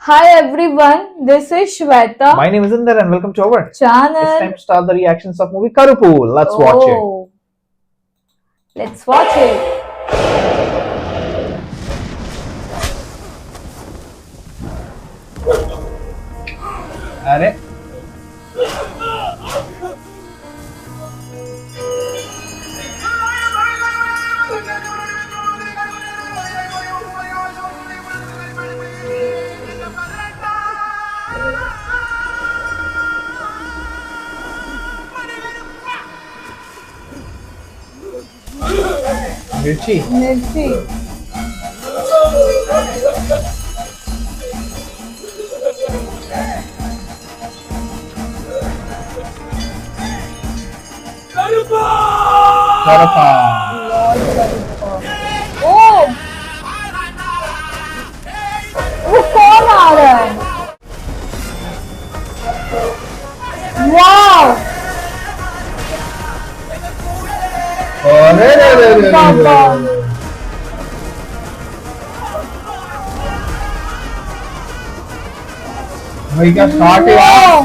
Hi everyone, this is Shweta. My name is Inder and welcome to our channel. It's time to start the reactions of movie Karupu. Let's watch it. Let's watch it. अरे मिर्ची Karapa. Oh, वो कौन आ रहा है? वाव! अरे बाबा! भाई क्या start है यार?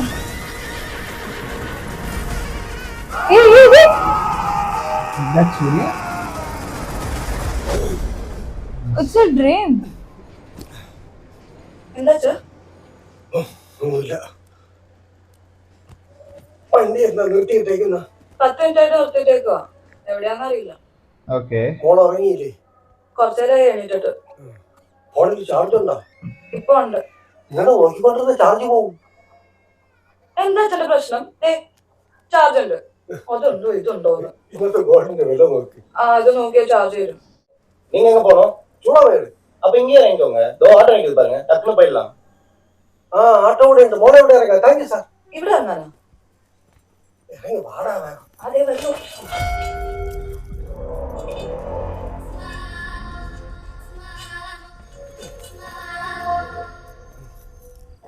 ये That's Surya. It's a dream. എന്താച്ചാ ഒന്നുമില്ല വണ്ടി എന്താ നിർത്തിയിട്ടേക്കുന്ന 10 മിനിറ്റായിട്ട് നിർത്തിയിട്ടേക്കുവാ എവിടെയാന്നറിയില്ല. Okay. ഫോൺ ഉറങ്ങിയില്ലേ? കുറച്ചേരായി എണീറ്റിട്ട്. ഫോണിൽ ചാർജ് ഉണ്ടോ? ഇപ്പൊ ഉണ്ട്. ഇങ്ങനെ നോക്കിക്കൊണ്ടിരുന്ന ചാർജ് പോവും. എന്താ ചേട്ടാ പ്രശ്നം? ചാർജ് ഉണ്ട്. അതുണ്ടോ ഇതുണ്ടോന്ന് ഇന്നത്തെ ഗോൾഡിന്റെ വില നോക്കി. അത് നോക്കിയാ ചാർജ് തരും. நீங்க எங்க போறோம்? சூடாவேடு. அப்ப இங்கேயே இறங்கிக்கோங்க. தோ ஆட்டோ நிக்குது பாருங்க. டக்குனு போயிடலாம். ஆட்டோவோட இந்த மோனோட இறங்க. Thank you sir. ഇവിടെ വന്നാലോ? ഇറങ്ങി വാടാ വേഗം. അതേ വരൂ.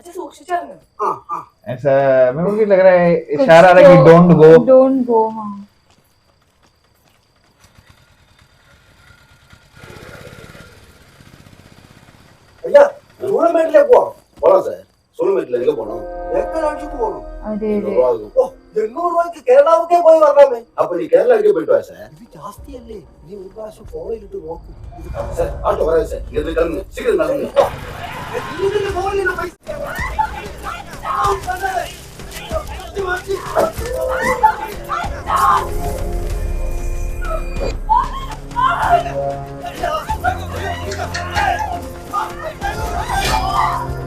अच्छा सूक्ഷിച്ചിറങ്ങ്. ऐसा मेरे को भी लग रहा है इशारा आ रहा है कि don't go. हाँ. ஐயா சூளமேட்ல போலாம் சார். சூளமேட்ல எங்க போனோம்? எக்கனாட்சிக்கு போகணும். अरे ஓ 800 ரூபாய்க்கு கேரளாவுக்கே போய் வரலாமே. அப்ப நீ கேரளாவுக்கே போயிட்டு வா சார். இது ஜாஸ்தி அல்லே. நீ ஒரு காசு போயிட்டு நோக்கு. சார் ஆட்டோ வராது சார். இங்க இருந்து கிளம்புங்க. சீக்கிரம் கிளம்புங்க. இதுல போகல பைசா.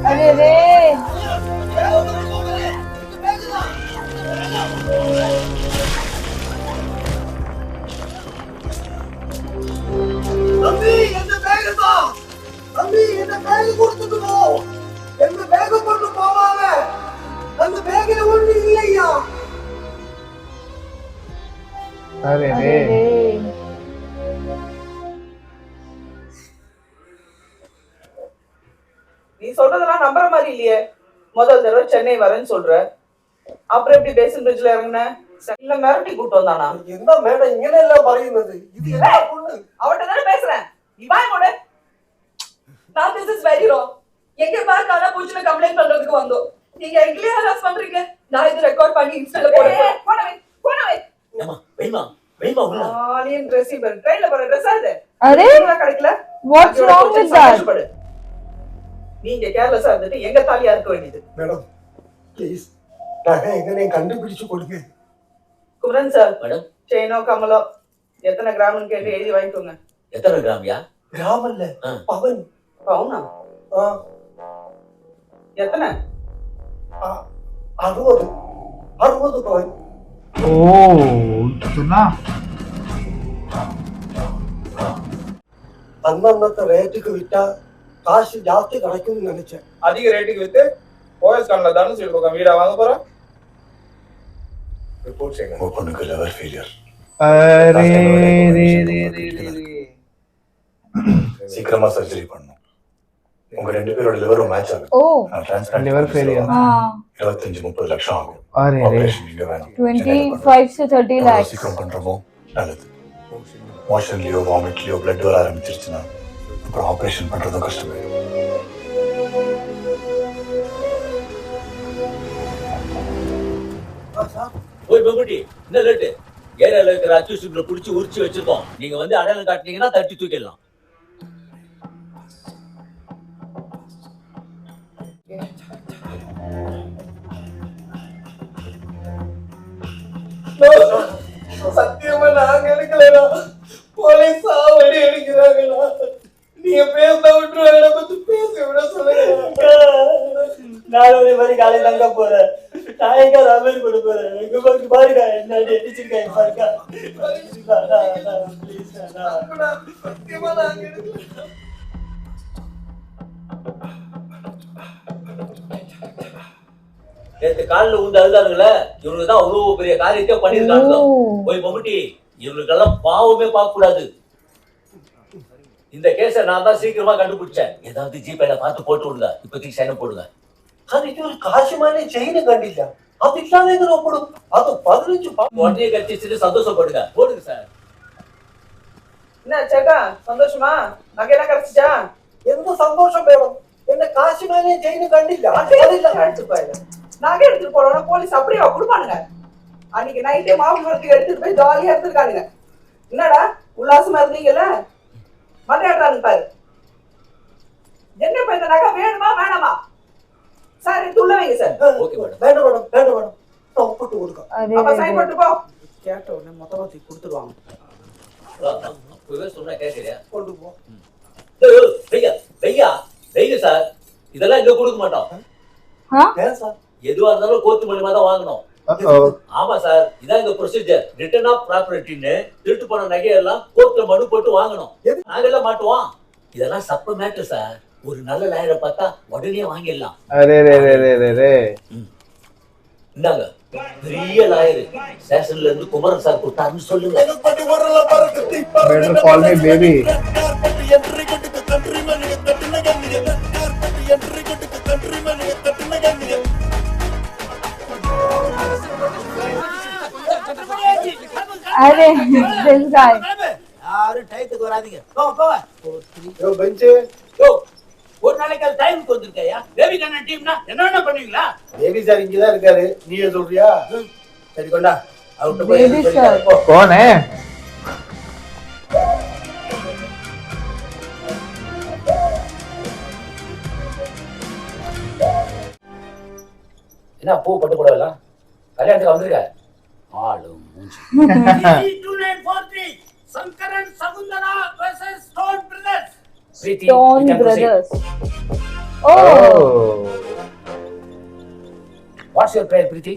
अरे रे தம்பி என்ன பேக் தான் தம்பி என்ன பேக் கொடுத்துட்டு போ என்ன பேக் கொண்டு போவாங்க அந்த பேக்ல ஒண்ணு இல்லையா अरे अरे रे रे நீ சொல்றதெல்லாம் நம்புற மாதிரி இல்லையே. முதல் தடவை சென்னை வரேன்னு சொல்ற, அப்புறம் எப்படி பேசன் பிரிட்ஜ்ல இறங்குன? இல்ல மிரட்டி கூட்டு வந்தானா? என்ன மேடம் இങ്ങനെ எல்லாம் പറയുന്നത് இது என்ன பொண்ணு அவட்ட தானே பேசுறேன். நீ வாய் மூடு. நான் திஸ் இஸ் வெரி ராங். எங்க பார்த்தானா பூச்சின கம்ப்ளைண்ட் பண்றதுக்கு வந்தோம். நீங்க எங்களையே ஹராஸ் பண்றீங்க. நான் இது ரெக்கார்ட் பண்ணி இன்ஸ்டால போடுறேன். போனவே ஏமா வெயிமா உள்ள ஆனியன் ரிசீவர் ட்ரெயின்ல போற ட்ரெஸ் அது. अरे கிடைக்கல. what's wrong with that? நீங்க கேர்லெஸ்ஸா இருந்துட்டு எங்க தாலியா இருக்க வேண்டியது. மேடம் ப்ளீஸ் நகை எங்கனே கண்டுபிடிச்சு கொடுங்க. குமரன் சார் மேடம் செயினோ கமலோ எத்தனை கிராம்னு கேட்டு எழுதி வாங்கிக்கோங்க. எத்தனை கிராம்யா? கிராம் இல்ல பவன். பவுனா? எத்தனை? 60 பவன். ओ सुना அன்னன்னத்த ரேட்டுக்கு விட்டா காசு ஜாஸ்தி கிடைக்கும்னு நினைச்சேன். அதிக ரேட்டுக்கு வித்து ஓஎஸ் கான்ல தானே சொல்லி போக வீடா வாங்க போறோம். ரிப்போர்ட் செய்யுங்க. ஓப்பனுக்கு லெவல் ஃபெயிலியர். अरे रे சீக்கிரமா சர்ஜரி பண்ணணும். உங்க ரெண்டு பேரோட லிவரும் மேட்ச் ஆகும். ओ டிரான்ஸ்பிளான்ட் लिवर फेलियर हाँ 25-30 லட்சம் ஆகும். अरे रे ஆபரேஷன் இங்க வேணும். 25 से 30 lakhs. சீக்கிரம் பண்றோமோ நல்லது. மோஷன்லயோ வாமிட்லயோ பிளட் வர ஆரம்பிச்சிருச்சுன்னா அப்புறம் ஆபரேஷன் பண்றதும் கஷ்டமாயிடும். போய் மம்முட்டி என்ன லேட்டு ஏரியால இருக்கிற அக்யூஸ்டுகளை பிடிச்சி உரிச்சு வச்சிருக்கோம். நீங்க வந்து அடையாளம் காட்டினீங்கன்னா தட்டி தூக்கிடலாம். சத்தியமா நாங்க எடுக்கலடா. போலீஸ் சாவடி அடிக்கிறாங்கடா. நீங்க பேச விட்டுருவாங்க, பத்தி பேச விட சொல்லுங்க. நானும் இதே மாதிரி காலையில அங்க போறேன். நான் எங்க ரமேஷ் கூட போறேன். எங்க பாக்கு பாருங்க என்ன அடிச்சிருக்காங்க பாருங்க. ப்ளீஸ் சத்தியமா நாங்க எடுக்கல. நேற்று காலில் உண்டு அழுதானுங்களே, இவனுக்கு தான் அவ்வளவு பெரிய காரியத்தை பண்ணிருக்காங்க. போய் மம்முட்டி இவனுக்கெல்லாம் பாவமே பார்க்க கூடாது. இந்த கேஸை நான் தான் சீக்கிரமா கண்டுபிடிச்சேன். ஏதாவது ஜிபேல பார்த்து போட்டு விடுங்க. இப்போதைக்கு சைன் போடுங்க. ಅದಕ್ಕೆ ಒಂದು ಕಾಶಿಮಾನೆ ಚೈನ್ ಕಂಡಿಲ್ಲ. ಅದಿಟ್ಲಾಗ ಒಬ್ಬಡು ಅದು 15 உடனே கட்சிச்சுட்டு சந்தோஷப்படுங்க. போடுங்க சார். என்ன சேக்கா சந்தோஷமா? நகையெல்லாம் கிடைச்சிச்சா? எந்த சந்தோஷம் வேணும்? என்ன காசிமானே செயின் கண்டிല്ല. அதெல்லாம் எடுத்துட்டு போயிடு. நகை எடுத்துட்டு போனோம்னா போலீஸ் அப்படியே கொடுப்பானுங்க. அன்னைக்கு நைட்டே மாவட்டத்துக்கு எடுத்துட்டு போய் ஜாலியா எடுத்துருக்கானுங்க. என்னடா உல்லாசமா இருந்தீங்கல்ல, மண்டையாடுறாங்க பாரு. என்ன இப்ப இந்த நகை வேணுமா வேணாமா? சார் இது உள்ள வைங்க சார். Okay madam. வேண்டாம் மேடம், வேண்டாம் மேடம். நான் ஒப்பிட்டு கொடுக்க. அப்ப சைன் பண்ணிட்டு போ. கேட்ட உடனே மொத்தமா தூக்கி கொடுத்துருவாங்க. அப்பவே சொன்னா கேட்கறியா? கொண்டு போ. வெய்யா சார், இதெல்லாம் இங்க கொடுக்க மாட்டோம். ஏன் சார்? எதுவா இருந்தாலும் கோர்ட்டு மூலமா தான் வாங்கணும். ஆமா சார், இதான் இந்த ப்ரொசீஜர். ரிட்டர்ன் ஆஃப் ப்ராப்பர்ட்டின்னு திருட்டு போன நகையெல்லாம் கோர்ட்ல மனு போட்டு வாங்கணும். நாங்கெல்லாம் மாட்டுவோம். இதெல்லாம் சப்ப மேட்டர் சார். ஒரு நல்ல லாயரை பார்த்தா உடனே வாங்கிடலாம். இந்தாங்க பெரிய லாயர், ஸ்டேஷன்ல இருந்து குமரன் சார் கொடுத்தாருன்னு சொல்லுங்க. Better call me baby. अरे this guy. யாரும் டைத்துக்கு வராதீங்க. போ. யோ பெஞ்ச். யோ ஒரு நாளைக்கு டைமுக்கு வந்திருக்கையா? பேபி கண்ணன் டீம்னா என்ன பண்ணுவீங்களா? தேவி சார் இங்கதான் இருக்காரு, நீயே சொல்றியா? சரி கொண்டா. Out Baby sir. कौन है? என்ன பூ பட்டு போடல? கல்யாணத்துக்கு வந்திருக்க ஆளு மூஞ்சி. 2943 Sankaran Sakunthala vs Stone Brothers. Stone Brothers. Oh. What's your prayer Preethi?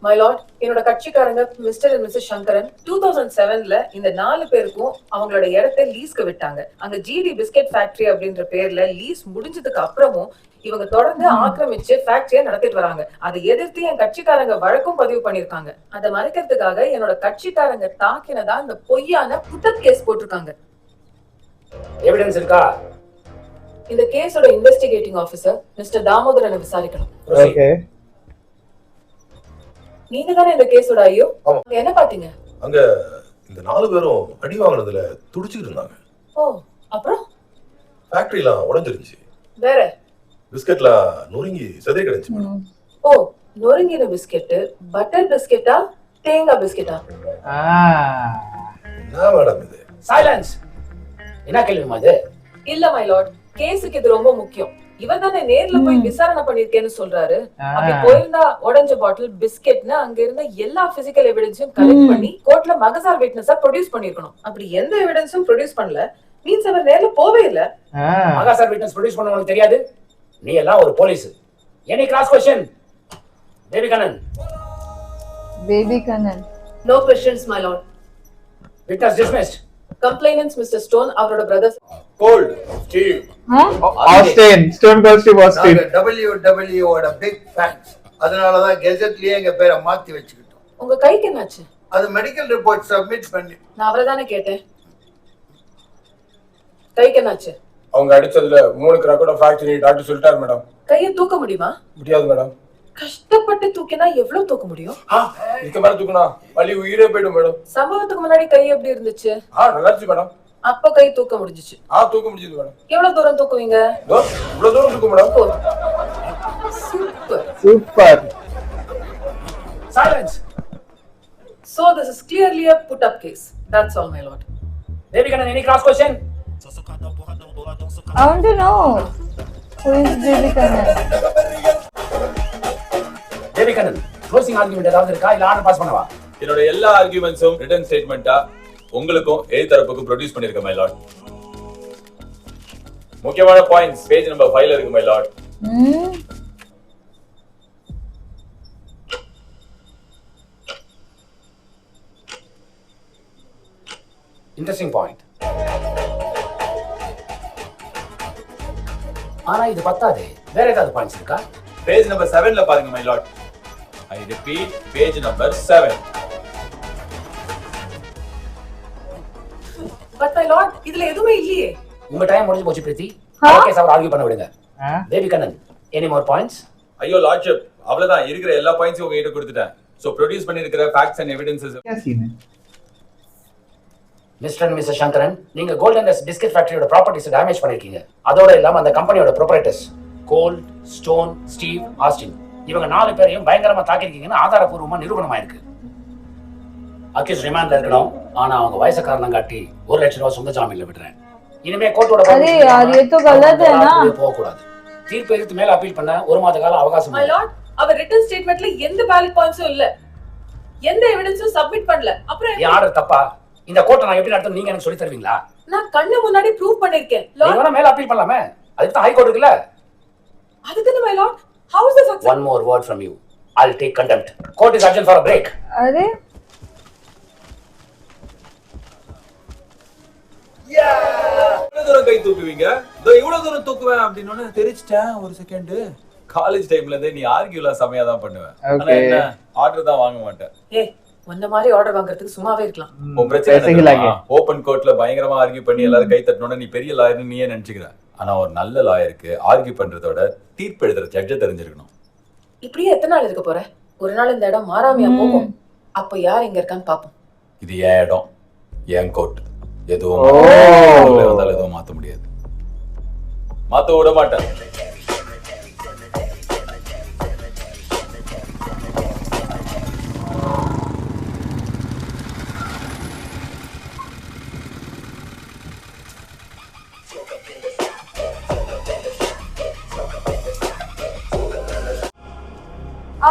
My lord, என்னோட கட்சிக்காரங்க மிஸ்டர் அண்ட் மிஸ்ஸஸ் சங்கரன் 2007ல இந்த 4 பேருக்கும் அவங்களோட இடத்தை லீஸ்க்கு விட்டாங்க. அங்க ஜிடி பிஸ்கெட் ஃபேக்டரி அப்படின்ற பேர்ல லீஸ் முடிஞ்சதுக்கு அப்புறமும் இவங்க தொடர்ந்து ஆக்கிரமிச்சு ஃபேக்டரியை நடத்திட்டு வராங்க. அதை எதிர்த்து என் கட்சிக்காரங்க வழக்கும் பதிவு பண்ணிருக்காங்க. அதை மறைக்கிறதுக்காக என்னோட கட்சிக்காரங்க தாக்கினதா இந்த பொய்யான புத்தக் கேஸ் போட்டிருக்காங்க. எவிடன்ஸ் இருக்கா? இந்த கேஸோட இன்வெஸ்டிகேட்டிங் ஆபீசர் மிஸ்டர் தாமோதரனை விசாரிக்கணும். Okay. நீங்க தானே இந்த கேஸோட ஐயோ? என்ன பாத்தீங்க? அங்க இந்த 4 பேரும் அடி வாங்கினதுல துடிச்சிட்டு இருந்தாங்க. ஓ, அப்புறம் ஃபேக்டரிலாம் உடைஞ்சிருந்துச்சு. வேற பிஸ்கட்லாம் நொறுங்கி செதறி கிடந்துச்சு மேடம். ஓ, நொறுங்கின பிஸ்கெட், பட்டர் பிஸ்கெட்டா தேங்காய் பிஸ்கெட்டா? என்ன மேடம் இது? சைலன்ஸ். என்ன கேள்விமா இது? இல்ல மை லார்ட், கேஸுக்கு இது ரொம்ப முக்கியம். இவர் தானே நேர்ல போய் விசாரணை பண்ணிருக்கேன்னு சொல்றாரு. அப்படி போயிருந்தா உடைஞ்ச பாட்டில் பிஸ்கெட்னு அங்க இருந்த எல்லா பிசிக்கல் எவிடன்ஸையும் கலெக்ட் பண்ணி கோர்ட்ல மகசார் விட்னஸா ப்ரொடியூஸ் பண்ணிருக்கணும். அப்படி எந்த எவிடன்ஸும் ப்ரொடியூஸ் பண்ணல. மீன்ஸ் அவர் நேர்ல போவே இல்ல. மகசார் விட்னஸ் ப்ரொடியூஸ் பண்ண உங்களுக்கு தெரியாது? நீ எல்லாம் ஒரு police. Any cross question? Baby Kannan. Baby Kannan. No questions, my lord. Witness dismissed. Complainants Mr. Stone, அவரோட brothers. Cold Steve. Austin. Stone Cold Steve Austin. WWE ஓட பிக் ஃபேன்ஸ். அதனால தான் கெசெட்லயே எங்க பேரை மாத்தி வச்சுக்கிட்டோம். உங்க கைக்கு என்னாச்சு? அது மெடிக்கல் ரிப்போர்ட் சப்மிட் பண்ணி. நான் அவரை தானே கேட்டேன். கைக்கு என்னாச்சு? அவங்க அடிச்சதுல 3 கிராக்கோட ஃபேக்டரி டாக்டர் சொல்லிட்டாரு மேடம். கையை தூக்க முடியுமா? முடியாது மேடம். கஷ்டப்பட்டு தூக்கினா எவ்வளவு தூக்க முடியும்? இதுக்கு மேல தூக்குனா வலி உயிரே போயிடும் மேடம். சம்பவத்துக்கு முன்னாடி கை எப்படி இருந்துச்சு? நல்லா இருந்துச்சு மேடம். அப்ப கை தூக்க முடிஞ்சிச்சு. தூக்க முடிஞ்சது மேடம். எவ்வளவு தூரம் தூக்குவீங்க? இவ்வளவு தூரம் தூக்கு madam. Super. Super. Silence. clearly a put-up case. That's all, my lord. Baby Kannan, any cross question? I want to know who is Baby Kannan. Baby Kannan, closing argument ஏதாவது இருக்கா இல்ல ஆர்டர் பாஸ் பண்ணவா? என்னோட எல்லா ஆர்குமெண்ட்ஸும் return ஸ்டேட்மெண்டா உங்களுக்கும் எதிர்த்தரப்புக்கும் produce பண்ணிருக்கேன் my Lord. முக்கியமான points page number 5ல இருக்கு மை லார்ட். Interesting point. ஆனா இது பத்தாதே, வேற ஏதாவது பாயிண்ட்ஸ் இருக்கா? பேஜ் நம்பர் 7ல பாருங்க my Lord. I repeat, page number 7. But my lord, இதுல எதுவுமே இல்லையே. உங்க டைம் முடிஞ்சு போச்சு பிரீத்தி. ஓகே சார், ஆர்கியூ பண்ண விடுங்க. Baby Kannan, any more points? ஐயோ லார்ட்ஷிப், அவ்வளவுதான், இருக்கிற எல்லா பாயிண்ட்ஸும் உங்ககிட்ட கொடுத்துட்டேன். சோ ப்ரொடியூஸ் பண்ணிருக்கிற ஃபேக்ட்ஸ் அண்ட் எவிடன்சஸ். क्या सीन है? மிஸ்டர் அண்ட் மிஸ்டர் சங்கரன், நீங்க கோல்டன் டஸ்ட் பிஸ்கட் ஃபேக்டரியோட ப்ராப்பர்ட்டிஸ் டேமேஜ் பண்ணிருக்கீங்க. அதோட இல்லாம அந்த கம்பெனியோட proprietors Gold, Stone, Steve, Austin இவங்க 4 பேரையும் பயங்கரமா தாக்கிருக்கீங்கன்னு ஆதாரப்பூர்வமா நிரூபணமாயிருக்கு. அக்யூஸ் ரிமாண்ட்ல இருக்கணும். ஆனா அவங்க வயசு காரணம் காட்டி 1 லட்சம் ரூபாய் சொந்த ஜாமீன்ல விடுறேன். இனிமே கோர்ட்டோட अरे यार ये तो गलत है ना. போக கூடாது. தீர்ப்பு எதிர்த்து மேல அப்பீல் பண்ண 1 மாத கால அவகாசம். My lord, our written statementல எந்த வேலிட் பாயிண்ட்ஸும் இல்ல. எந்த எவிடன்ஸும் சப்மிட் பண்ணல. அப்புறம் இந்த ஆர்டர் தப்பா? இந்த கோர்ட்டை நான் எப்படி நடத்தணும் நீங்க எனக்கு சொல்லி தருவீங்களா? நான் கண்ணு முன்னாடி ப்ரூவ் பண்ணிருக்கேன். நீங்க வேணா மேல அப்பீல் பண்ணலாமே. அதுக்கு தான் ஹை கோர்ட் இருக்குல. அதுக்கு my lord, how is this acceptable? One more word from you. I'll take contempt. Court is adjourned for a break. अरे எவ்வளவு தூரம் கை தூக்குவீங்க? இதோ இவ்வளவு தூரம் தூக்குவேன் அப்படினோனே தெரிச்சிட்டேன். ஒரு செகண்ட். காலேஜ் டைம்ல இருந்தே நீ ஆர்கியூலாம் சமையா தான் பண்ணுவேன். ஆனா என்ன ஆர்டர் தான் வாங்க மாட்டேன். ஏய், உன்ன மாதிரி ஆர்டர் வாங்குறதுக்கு சும்மாவே இருக்கலாம். உன் பிரச்சனை ஓபன் கோர்ட்ல பயங்கரமா ஆர்கியூ பண்ணி எல்லாரும் கை தட்டனோனே நீ பெரிய லாயர்னு நீயே நினைச்சுக்கிற. ஆனா ஒரு நல்ல லாயருக்கு ஆர்கியூ பண்றதோட தீர்ப்பு எழுதுற ஜட்ஜ தெரிஞ்சிருக்கணும். இப்படியே எத்தனை நாள் இருக்க போற? ஒரு நாள் இந்த இடம் மாறாமையா போகும். அப்ப யார் இங்க இருக்கான்னு பாப்போம். இது என் இடம், என் கோர்ட். எதுவும் வந்தாலும் எதுவும் மாத்த முடியாது. மாத்த விட மாட்டேன்.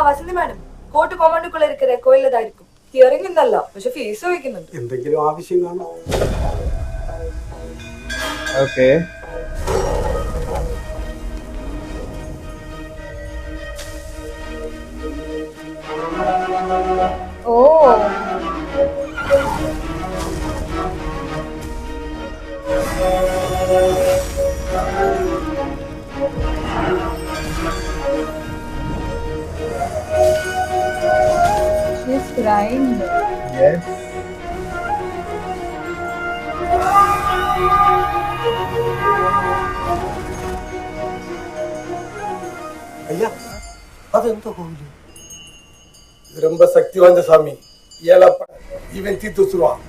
വസന്തി മാഡം, കോർട്ട് കോമ്പൗണ്ടുക്കുള്ള ഇരിക്കുന്ന കോയിലതാ ഇരിക്കും. ഹിയറിംഗ് ഇന്നല്ല, പക്ഷെ ഫീസ് ചോദിക്കുന്നുണ്ട്. എന്തെങ്കിലും ആവശ്യം കാണോ? Okay oh she's crying. Yes ஐயா, அது எந்த கோவில்? இது ரொம்ப சக்தி வாய்ந்த சாமி. ஏலப்ப இவன் தீர்த்து வச்சிருவான்.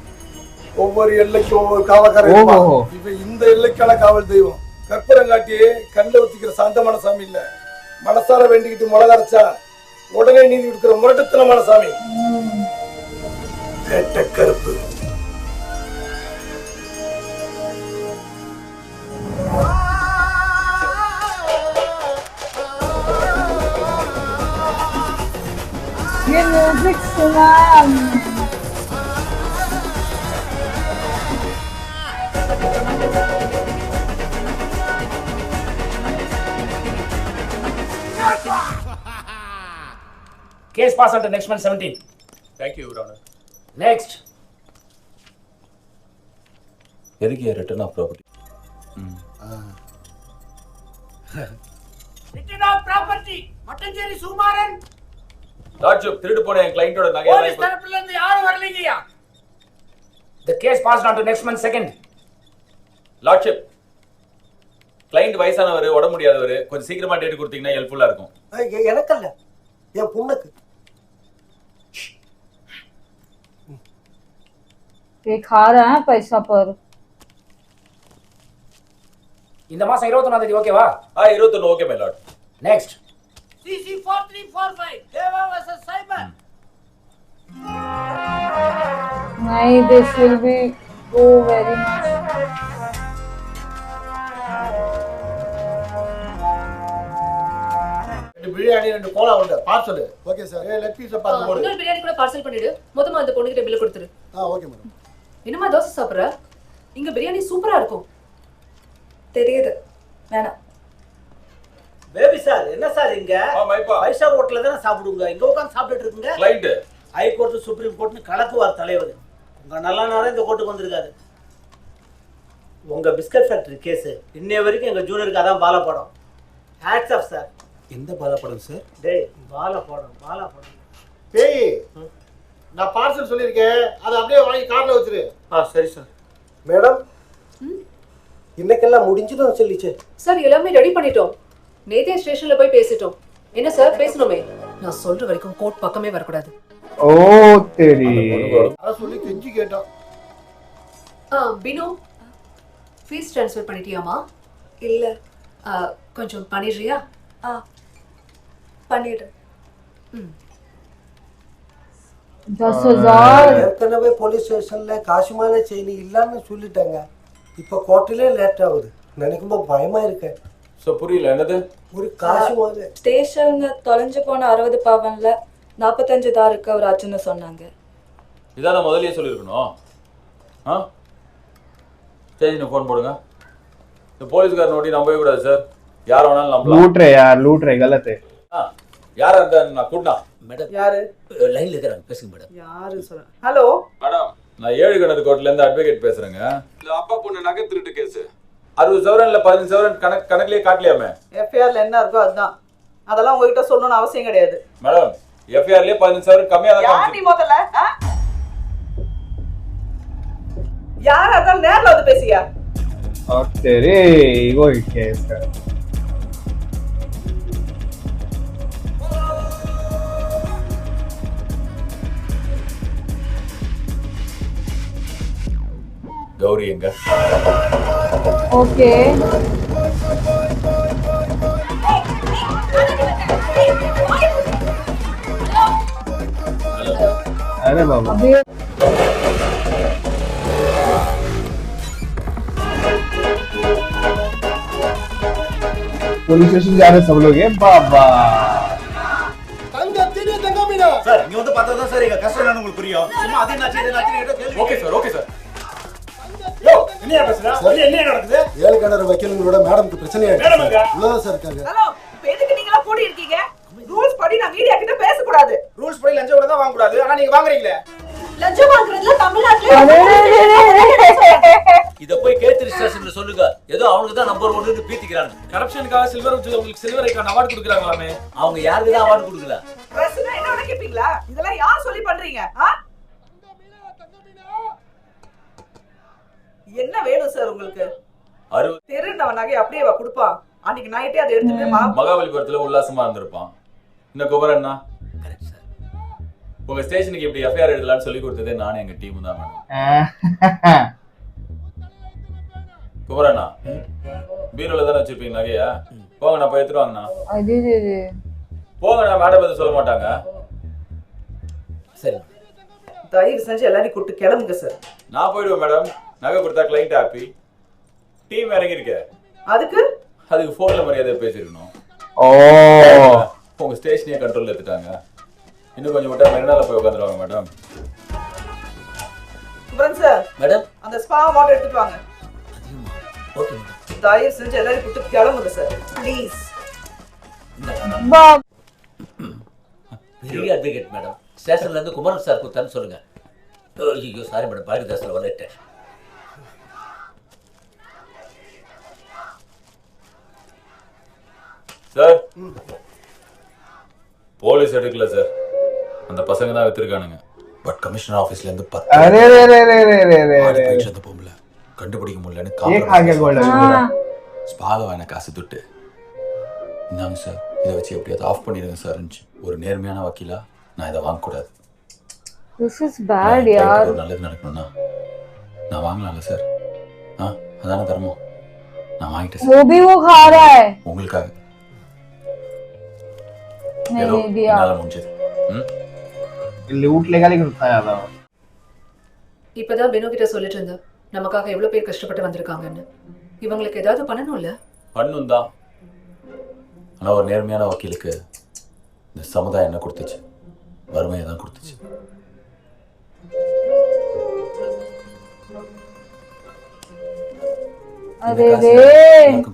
ஒவ்வொரு எல்லைக்கும் ஒவ்வொரு காவல்காரன் இருப்பான். இவன் இந்த எல்லைக்கான காவல் தெய்வம். கற்பூரங்காட்டி கண்ணில் ஊத்திக்கிற சாந்தமான சாமி இல்ல. மனசார வேண்டிக்கிட்டு முளகரைச்சா உடனே நீதி கொடுக்கிற முரட்டுத்தனமான சாமி. வேட்டை கருப்பு. ये म्यूजिक सुना Case pass on to next month 17. Thank you, Your Honor. Next. எதுக்கு return of property? Return of property. Mattancherry Sumaran. Lordship, திருடு போன என் கிளையண்டோட நகையெல்லாம் இப்போ தரப்புல இருந்து யாரும் வரலங்கயா. The case passed on to next month 2nd. Lordship, client வயசானவர், உடம்பு முடியாதவர், கொஞ்சம் சீக்கிரமா டேட் கொடுத்தீங்கன்னா ஹெல்ப்ஃபுல்லா இருக்கும். எனக்கல்ல, என் பொண்ணுக்கு. ये खा रहा है पैसा पर. இந்த மாசம் 21ஆம் தேதி ஓகேவா? 21 okay my Lord. Next. CC 4345 Deva vs சைபர். नहीं, this will be oh very much. ரெண்டு பிரியாணி ரெண்டு கோலா உண்டு parcel. Okay sir. Leg piece பார்த்து போடு. இன்னொரு பிரியாணி கூட பார்சல் பண்ணிடு. மொத்தமா அந்த பொண்ணுகிட்ட பில் கொடுத்துரு. Okay madam. என்னமா தோசை சாப்பிடுற? இங்க பிரியாணி சூப்பரா இருக்கும். தெரியுது, வேணாம். பேபி சார் என்ன சார் இங்க மைப்பா 5 ஸ்டார் ஹோட்டல்ல தானே சாப்பிடுங்க, இங்க உட்கார்ந்து சாப்பிட்டுட்டு இருக்கீங்க. கிளைண்ட் ஹைகோர்ட் சுப்ரீம் கோர்ட்னு கலக்குவார் தலைவர். உங்க நல்ல நேரம் இந்த கோர்ட்டுக்கு வந்திருக்காரு. உங்க பிஸ்கட் ஃபேக்டரி கேஸ் இன்னைய வரைக்கும் எங்க ஜூனியருக்கு அதான் பாலப்படம். Hats off sir. எந்த பாலப்படம் சார்? டேய் பாலப்படம். பேய், நான் பார்சல் சொல்லியிருக்கேன், அதை அப்படியே வாங்கி கார்ல வச்சிரு. சரி சார். மேடம், இன்னைக்கெல்லாம் முடிஞ்சுன்னு சொல்லிச்சு. சார் எல்லாமே ரெடி பண்ணிட்டோம். நேத்தே ஸ்டேஷன்ல போய் பேசிட்டோம். என்ன சார் பேசணுமே? நான் சொல்ற வரைக்கும் கோர்ட் பக்கமே வரக்கூடாது. ஓ தெரி. அத சொல்லி கெஞ்சி கேட்டோம். பினு ஃபீஸ் ட்ரான்ஸ்ஃபர் பண்ணிட்டியாமா? இல்ல. கொஞ்சம் பண்ணிடுறியா? பண்ணிடுறேன். 10,000. ஏற்கனவே போலீஸ் ஸ்டேஷன்ல காசுமான செய்தி இல்லாம சொல்லிட்டாங்க. இப்ப கோர்ட்டிலே லேட் ஆகுது. நினைக்கும்போது பயமா இருக்கு. சோ புரியல என்னது? ஒரு காசுமான ஸ்டேஷன்ல தொலைஞ்சு போன 60 பவன்ல 45 தான் இருக்கு அவர் அச்சுன்னு சொன்னாங்க. இதான் நான் முதல்லயே சொல்லியிருக்கணும். ஸ்டேஷனுக்கு ஃபோன் போடுங்க. இந்த போலீஸ்காரன் நோட்டி நம்பவே கூடாது சார். யார் வேணாலும் நம்பலாம். लूट रहे यार, लूट रहे, गलत है. யாரா இருந்தா நான் கூட்டா மேடம் யாரு லைன்ல இருக்கறாங்க, பேசுங்க மேடம். யாரு சொல்ற? ஹலோ மேடம், நான் 7 கிணறு கோர்ட்ல இருந்து அட்வொகேட் பேசுறேங்க. இந்த அப்பா பொண்ணு நகை திருட்டு கேஸ் 60 சவரன்ல 15 சவரன் கணக்குலயே காட்டலையாமே. எஃப்ஐஆர்ல என்ன இருக்கோ அதுதான். அதெல்லாம் உங்ககிட்ட சொல்லணும்னு அவசியம் கிடையாது. மேடம், எஃப்ஐஆர்லயே 15 சவரன் கம்மியா தான் காமிச்சு. முதல்ல யாரா இருந்தாலும் நேர்ல வந்து பேசியா? और तेरे ईगो हिट किया इसका. கௌரி எங்க? Okay. अरे बाबा. अभी पुलिस स्टेशन जा रहे सब लोग हैं बाबा. தங்க திடீ தங்க மீனா. சார் இங்க வந்து பார்த்தா தான் சார் எங்க கஷ்டம் என்னன்னு உங்களுக்கு புரியும். சும்மா அதே நாச்சி கேட்டா கேள்வி. Okay sir, okay sir. யோ என்ன பேசுறா? என்ன நடக்குது? ஏழு கிணறு வக்கீலுங்களோட மேடம்க்கு பிரச்சனையா இருக்கு. மேடம் எங்க? உள்ளதா சார் இருக்காங்க. ஹலோ எதுக்கு நீங்களா கூடி இருக்கீங்க? ரூல்ஸ் படி நான் மீடியா கிட்ட பேச கூடாது. ரூல்ஸ் படி லஞ்சம் கூட தான் வாங்க கூடாது. ஆனா நீங்க வாங்குறீங்களே. லஞ்சம் வாங்குறதுல தமிழ்நாட்டுல இத போய் கேத்ரி ஸ்டேஷன்ல சொல்லுங்க. ஏதோ அவங்களுக்கு தான் நம்பர் 1ன்னு பீத்திக்கிறாங்க. கரப்ஷனுக்காக சில்வர் உங்களுக்கு சில்வர் ஐகான் அவார்ட் கொடுக்கறாங்களாமே. அவங்க யாருக்கு தான் அவார்ட் கொடுக்கல? பிரச்சனை என்ன வேணா கேப்பீங்களா? இதெல்லாம் யார் சொல்லி பண்றீங்க? என்ன வேணும் சார் உங்களுக்கு? திருநவ நகை அப்படியே வா கொடுப்பான். அன்னைக்கு நைட்டே அதை எடுத்துட்டு மகாபலிபுரத்துல உல்லாசமா இருந்திருப்பான். இந்த குமரண்ணா கரெக்ட் சார். உங்க ஸ்டேஷனுக்கு இப்படி எஃப்ஐஆர் எழுதலாம்னு சொல்லி கொடுத்ததே நானே எங்க டீம் தான் மேடம். குமரண்ணா பீரோல தானே வச்சிருப்பீங்க நகையா? போங்க, நான் போய் எடுத்துட்டு வாங்கண்ணா. போங்க, நான் மேடம் எதுவும் சொல்ல மாட்டாங்க. சரி, தயவு செஞ்சு எல்லாரையும் கூட்டு கிளம்புங்க சார். நான் போயிடுவேன் மேடம். நகை கொடுத்தா கிளைண்ட் ஹாப்பி. டீம் இறங்கிருக்க. அதுக்கு போன்ல மரியாதை பேசிருக்கணும். ஓ, உங்க ஸ்டேஷனே கண்ட்ரோல்ல எடுத்துட்டாங்க. இன்னும் கொஞ்சம் விட்டா மெரினால போய் உட்காந்துருவாங்க மேடம். சுப்ரன் சார் மேடம் அந்த ஸ்பா வாட்டர் எடுத்துட்டு வாங்க. Okay madam. தயவு செஞ்சு எல்லாரையும் கூட்டு கிளம்புங்க சார் ப்ளீஸ். பெரிய அட்வொகேட் மேடம். ஸ்டேஷன்ல இருந்து குமரன் சார் கூத்தான்னு சொல்லுங்க. ஐயோ சாரி மேடம், பாரதிதாசன் வரலேட்டேன். சார், போலீஸ் எடுக்கல சார். அந்த பசங்க தான் வித்திருக்கானுங்க. பட் கமிஷனர் ஆபீஸ்ல இருந்து अरे रे रे रे रे रे रे रे அந்த பொம்பள கண்டுபிடிக்க முடியலன்னு ये खा के गोल्ड ஸ்பாக காசு துட்டு இந்தாங்க சார், இதை வச்சு எப்படியாவது ஆஃப் பண்ணிடுங்க சார். ஒரு நேர்மையான வக்கீலா நான் இதை வாங்கக்கூடாது. This is bad यार. ஒரு நல்லது நடக்கணும்னா நான் வாங்கலாம்ல சார்? அதான தர்மம். நான் வாங்கிட்டேன் वो भी वो खा रहा है. உங்களுக்காக. नहीं दिया. என்னால முடிஞ்சது. लूट लेगा लेकिन उतना ज्यादा. இப்பதான் பெனு கிட்ட சொல்லிட்டு இருந்தேன் நமக்காக எவ்வளவு பேர் கஷ்டப்பட்டு வந்திருக்காங்கன்னு. இவங்களுக்கு ஏதாவது பண்ணணும்ல. பண்ணும் தான். ஆனா ஒரு நேர்மையான வக்கீலுக்கு இந்த சமுதாயம் என்ன கொடுத்துச்சு? வறுமையை தான் கொடுத்துச்சு.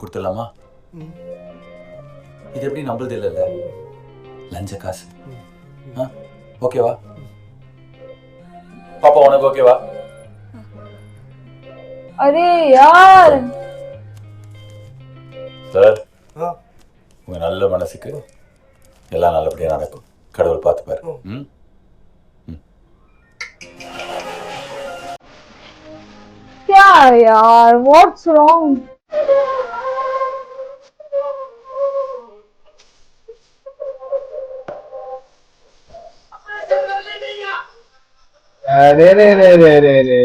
கொடுத்துடலாமா? இது எப்படி நம்புறது இல்லைல்ல? லஞ்ச காசு. ஓகேவா பாப்பா, உனக்கு ஓகேவா? अरे यार சார், உங்க நல்ல மனசுக்கு எல்லாம் நல்லபடியா நடக்கும். கடவுள் பார்த்துப்பாரு. क्या यार, what's wrong? अरे रे रे रे रे रे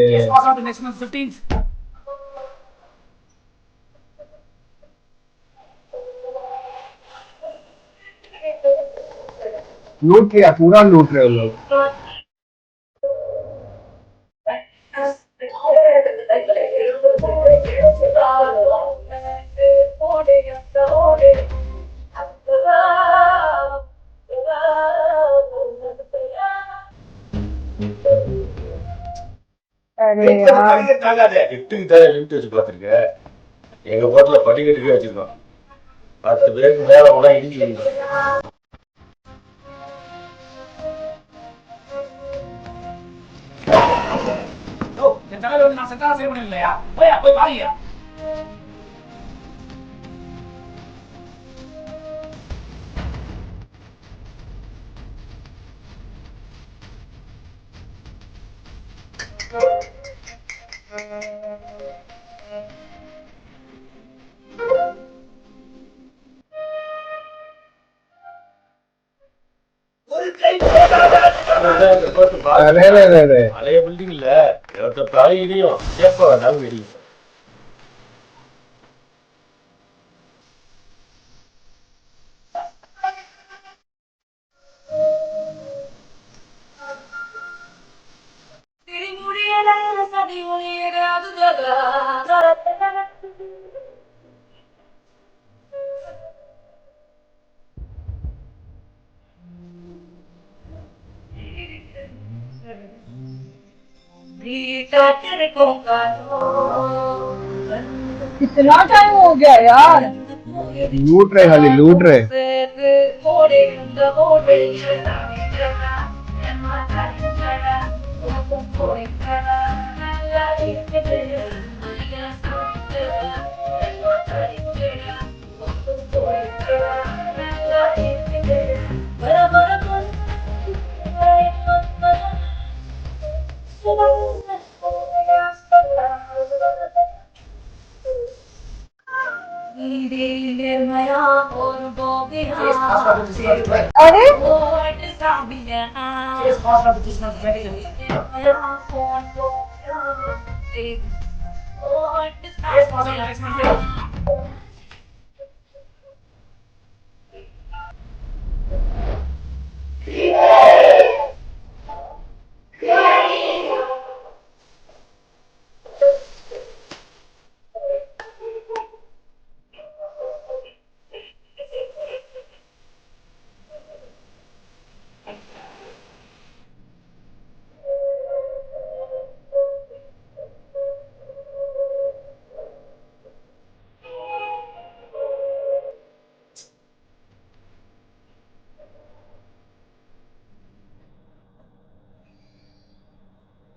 लूट किया, पूरा लूट रहे हो लोग। अरे यार லிஃப்ட் வச்சு பார்த்துருக்க. எங்க போட்டுல படிக்கட்டுக்கே வச்சிருக்கோம். 10 பேருக்கு மேல கூட இடிச்சு நான் செட்டா செய்ய இல்லையா? போய் பாருங்க. अरे रे रे रे பழைய பில்டிங் இல்ல, பழைய இடியும் சேஃபா வேணாலும் வெடியும். कितना टाइम हो गया यार। लूट रहे, खाली लूट रहे। अरे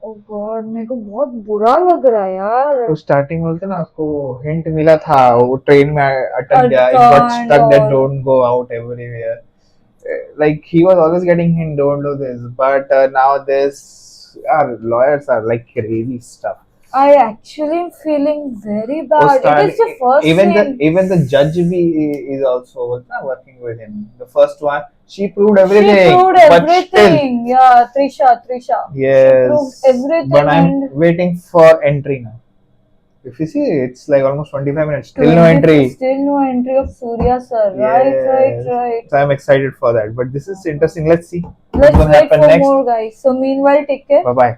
ओ गॉड, मेरे को बहुत बुरा लग रहा है यार। तो स्टार्टिंग में बोलते ना, उसको हिंट मिला था, वो ट्रेन में अटक गया, it got and stuck that all. don't go out everywhere. Like he was always getting hint, don't do this, but now this, our lawyers are like crazy stuff. I actually am feeling very bad. It is the first even the judge is also was not working with him. The first one, she proved everything. She proved but everything. Still, Yeah, Trisha. yes. She proved everything. But I'm waiting for entry now. If you see, it's like almost 25 minutes. Still no entry. Still no entry of Surya sir. Yes. Right. So I'm excited for that. But this is interesting. Let's see. Let's what's gonna wait happen for next. more, guys. So meanwhile, take care. Bye bye.